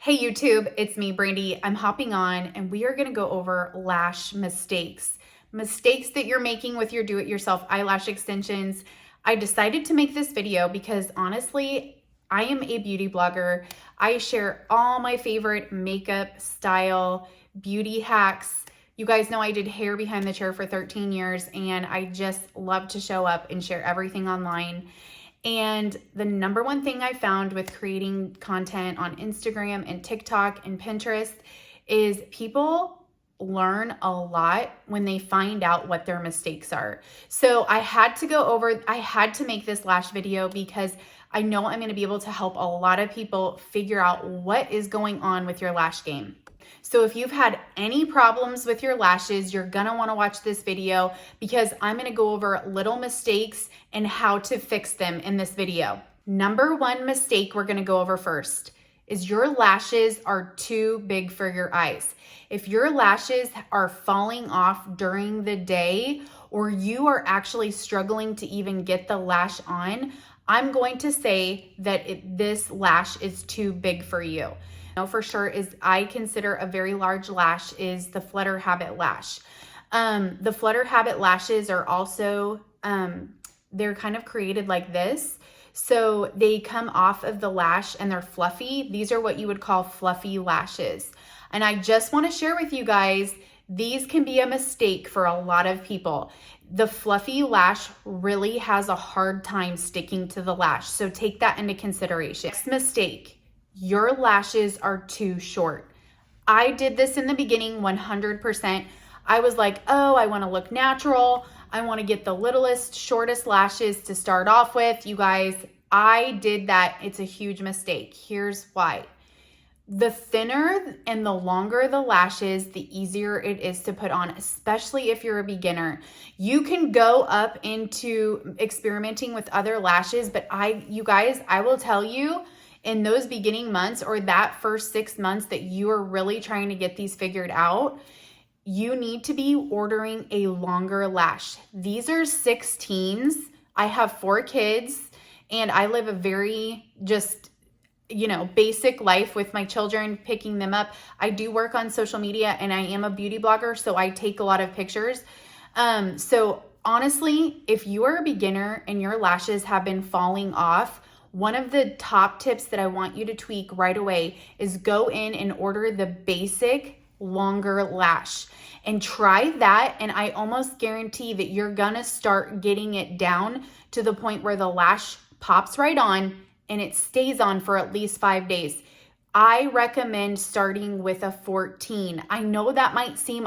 Hey YouTube, it's me, Brandi. I'm hopping on and we are gonna go over lash mistakes. Mistakes that you're making with your do-it-yourself eyelash extensions. I decided to make this video because honestly, I am a beauty blogger. I share all my favorite makeup, style, beauty hacks. You guys know I did hair behind the chair for 13 years and I just love to show up and share everything online. And the number one thing I found with creating content on Instagram and TikTok and Pinterest is people learn a lot when they find out what their mistakes are. So I had to make this lash video because I know I'm going to be able to help a lot of people figure out what is going on with your lash game. So if you've had any problems with your lashes, you're gonna wanna watch this video because I'm gonna go over little mistakes and how to fix them in this video. Number one mistake we're gonna go over first is your lashes are too big for your eyes. If your lashes are falling off during the day or you are actually struggling to even get the lash on, I'm going to say that this lash is too big for you. For sure is I consider a very large lash is the Flutter Habit lash. The Flutter Habit lashes are also, they're kind of created like this. So they come off of the lash and they're fluffy. These are what you would call fluffy lashes. And I just want to share with you guys, these can be a mistake for a lot of people. The fluffy lash really has a hard time sticking to the lash. So take that into consideration. Next mistake. Your lashes are too short. I did this in the beginning 100%. I was like, oh, I want to look natural. I want to get the littlest, shortest lashes to start off with. You guys, I did that. It's a huge mistake. Here's why. The thinner and the longer the lashes, the easier it is to put on, especially if you're a beginner. You can go up into experimenting with other lashes, but you guys, I will tell you, in those beginning months or that first 6 months that you are really trying to get these figured out, you need to be ordering a longer lash. These are 16s. I have 4 kids and I live a very basic life with my children, picking them up. I do work on social media and I am a beauty blogger, so I take a lot of pictures. So honestly, if you are a beginner and your lashes have been falling off, one of the top tips that I want you to tweak right away is go in and order the basic longer lash and try that. And I almost guarantee that you're gonna start getting it down to the point where the lash pops right on and it stays on for at least 5 days. I recommend starting with a 14. I know that might seem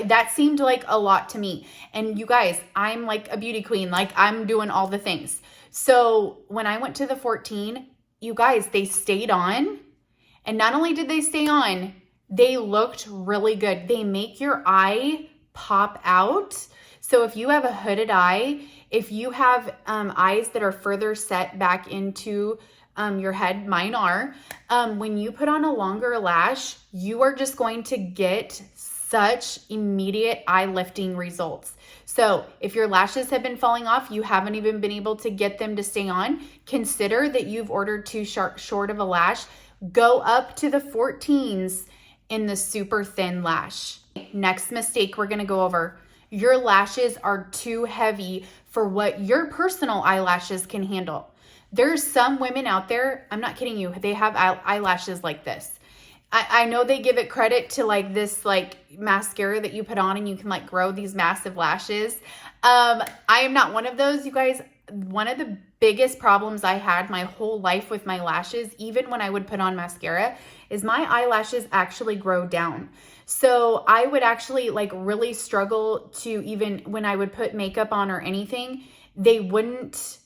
that seemed like a lot to me. And you guys, I'm like a beauty queen, like I'm doing all the things. So when I went to the 14, you guys, they stayed on. And not only did they stay on, they looked really good. They make your eye pop out. So if you have a hooded eye, if you have eyes that are further set back into your head, mine are, when you put on a longer lash, you are just going to get such immediate eye lifting results. So if your lashes have been falling off, you haven't even been able to get them to stay on, consider that you've ordered too short of a lash. Go up to the 14s in the super thin lash. Next mistake we're gonna go over. Your lashes are too heavy for what your personal eyelashes can handle. There's some women out there, I'm not kidding you, they have eyelashes like this. I know they give it credit to like this like mascara that you put on and you can like grow these massive lashes. I am not one of those, you guys. One of the biggest problems I had my whole life with my lashes, even when I would put on mascara, is my eyelashes actually grow down. So I would actually like really struggle to, even when I would put makeup on or anything, they wouldn't,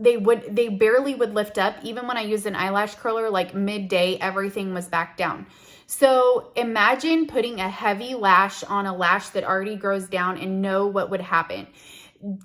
they barely would lift up. Even when I used an eyelash curler, like midday, everything was back down. So imagine putting a heavy lash on a lash that already grows down and know what would happen.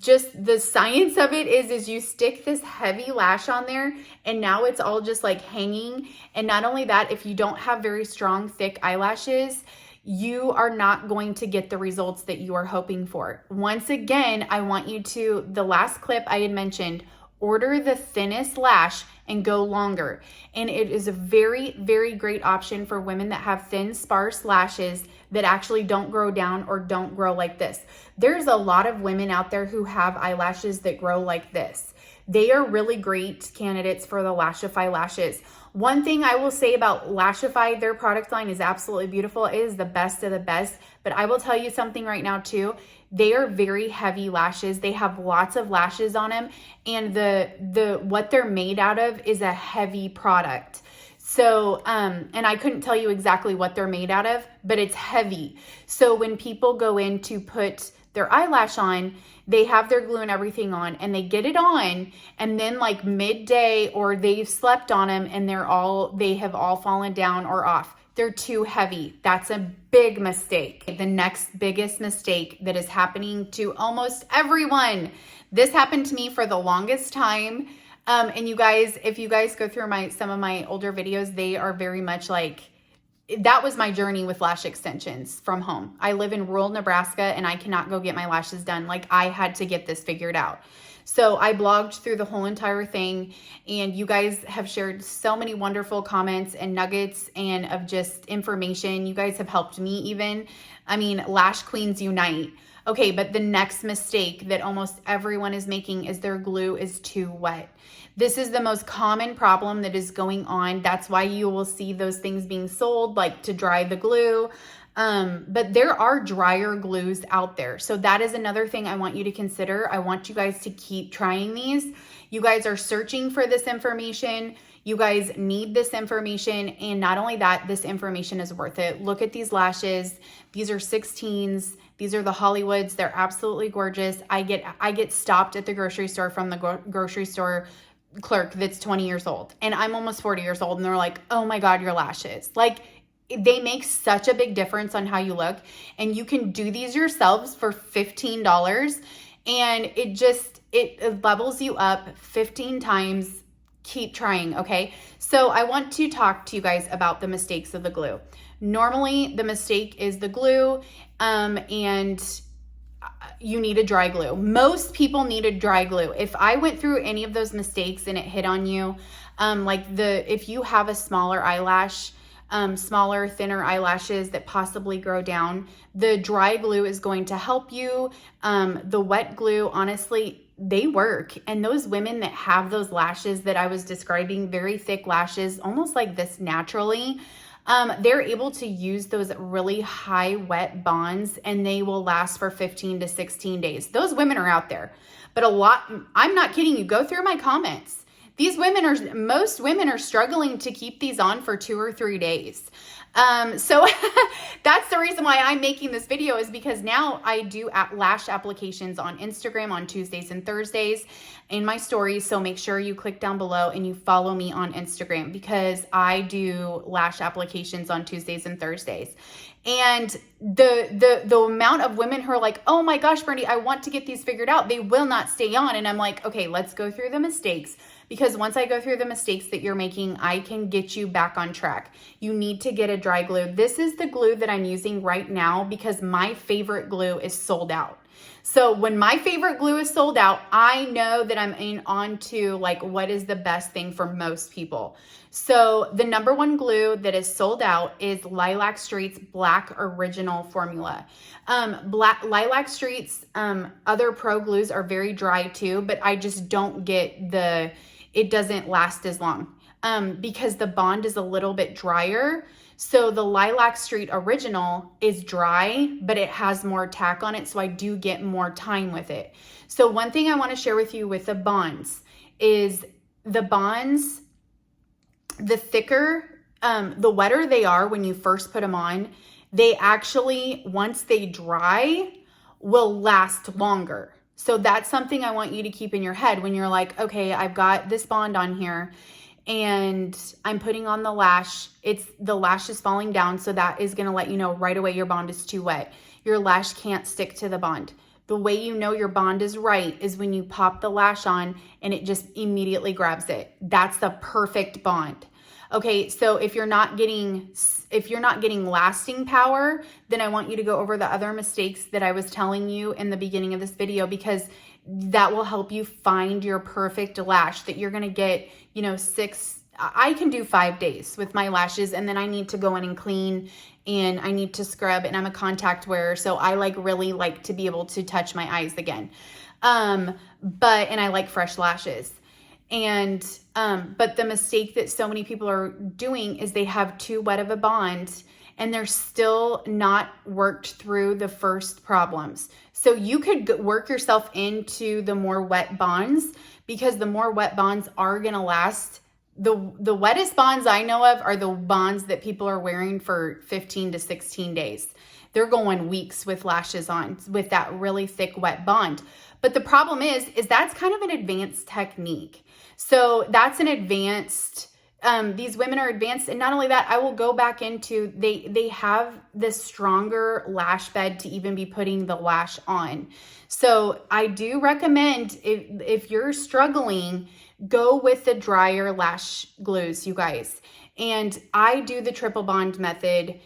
Just the science of it is you stick this heavy lash on there and now it's all just like hanging. And not only that, if you don't have very strong, thick eyelashes, you are not going to get the results that you are hoping for. Once again, I want you to, the last clip I had mentioned, order the thinnest lash and go longer. And it is a very, very great option for women that have thin, sparse lashes that actually don't grow down or don't grow like this. There's a lot of women out there who have eyelashes that grow like this. They are really great candidates for the Lashify lashes. One thing I will say about Lashify, their product line is absolutely beautiful. It is the best of the best. But I will tell you something right now too. They are very heavy lashes. They have lots of lashes on them, and the what they're made out of is a heavy product. So, and I couldn't tell you exactly what they're made out of, but it's heavy. So when people go in to put their eyelash on, they have their glue and everything on, and they get it on, and then like midday or they've slept on them and they have all fallen down or off. They're too heavy. That's a big mistake. The next biggest mistake that is happening to almost everyone. This happened to me for the longest time. And you guys, if you guys go through some of my older videos, they are very much like, that was my journey with lash extensions from home. I live in rural Nebraska and I cannot go get my lashes done. Like, I had to get this figured out. So I blogged through the whole entire thing, and you guys have shared so many wonderful comments and nuggets and of just information. You guys have helped me even. I mean, Lash Queens unite. Okay, but the next mistake that almost everyone is making is their glue is too wet. This is the most common problem that is going on. That's why you will see those things being sold, like to dry the glue. But there are drier glues out there. So that is another thing I want you to consider. I want you guys to keep trying these. You guys are searching for this information. You guys need this information. And not only that, this information is worth it. Look at these lashes. These are 16s. These are the Hollywoods. They're absolutely gorgeous. I get stopped at the grocery store from the grocery store clerk that's 20 years old. And I'm almost 40 years old. And they're like, oh my God, your lashes. Like, they make such a big difference on how you look. And you can do these yourselves for $15. And it levels you up 15 times. Keep trying, okay? So I want to talk to you guys about the mistakes of the glue. Normally, the mistake is the glue, and you need a dry glue. Most people need a dry glue. If I went through any of those mistakes and it hit on you, if you have a smaller eyelash, smaller, thinner eyelashes that possibly grow down, the dry glue is going to help you. The wet glue, honestly, they work. And those women that have those lashes that I was describing, very thick lashes, almost like this naturally, they're able to use those really high wet bonds, and they will last for 15 to 16 days. Those women are out there, but I'm not kidding you. Go through my comments. Most women are struggling to keep these on for 2 or 3 days. So that's the reason why I'm making this video, is because now I do lash applications on Instagram on Tuesdays and Thursdays in my stories. So make sure you click down below and you follow me on Instagram, because I do lash applications on Tuesdays and Thursdays. And the amount of women who are like, oh my gosh, Brandi, I want to get these figured out, they will not stay on. And I'm like, okay, let's go through the mistakes. Because once I go through the mistakes that you're making, I can get you back on track. You need to get a dry glue. This is the glue that I'm using right now because my favorite glue is sold out. So when my favorite glue is sold out, I know that I'm on to like what is the best thing for most people. So the number one glue that is sold out is Lilac Street's Black Original Formula. Lilac Street's other pro glues are very dry too, but I just don't get it doesn't last as long because the bond is a little bit drier. So the Lilac Street Original is dry, but it has more tack on it, so I do get more time with it. So one thing I want to share with you with the bonds is the bonds, the thicker, the wetter they are when you first put them on, they actually, once they dry, will last longer. So that's something I want you to keep in your head when you're like, okay, I've got this bond on here and I'm putting on the lash. The lash is falling down, so that is going to let you know right away your bond is too wet. Your lash can't stick to the bond. The way you know your bond is right is when you pop the lash on and it just immediately grabs it. That's the perfect bond. Okay, so if you're not getting lasting power, then I want you to go over the other mistakes that I was telling you in the beginning of this video, because that will help you find your perfect lash that you're going to get, you know, I can do 5 days with my lashes, and then I need to go in and clean, and I need to scrub, and I'm a contact wearer, so I really like to be able to touch my eyes again. And I like fresh lashes. And but the mistake that so many people are doing is they have too wet of a bond, and they're still not worked through the first problems. So you could work yourself into the more wet bonds, because the more wet bonds are going to last. The wettest bonds I know of are the bonds that people are wearing for 15 to 16 days. They're going weeks with lashes on with that really thick wet bond. But the problem is that's kind of an advanced technique. So that's an advanced, these women are advanced. And not only that, I will go back into, they have this stronger lash bed to even be putting the lash on. So I do recommend, if you're struggling, go with the drier lash glues, you guys. And I do the triple bond method.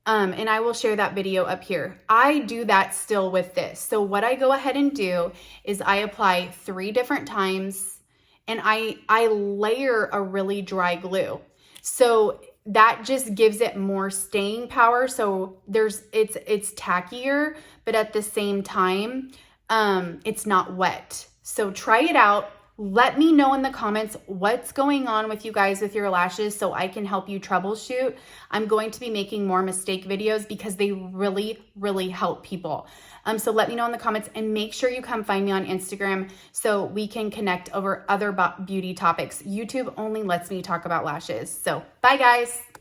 And I will share that video up here. I do that still with this. So what I go ahead and do is I apply 3 different times, and I layer a really dry glue. So that just gives it more staying power. So it's tackier, but at the same time, it's not wet. So try it out. Let me know in the comments what's going on with you guys with your lashes so I can help you troubleshoot. I'm going to be making more mistake videos because they really, really help people. So let me know in the comments, and make sure you come find me on Instagram so we can connect over other beauty topics. YouTube only lets me talk about lashes. So bye guys.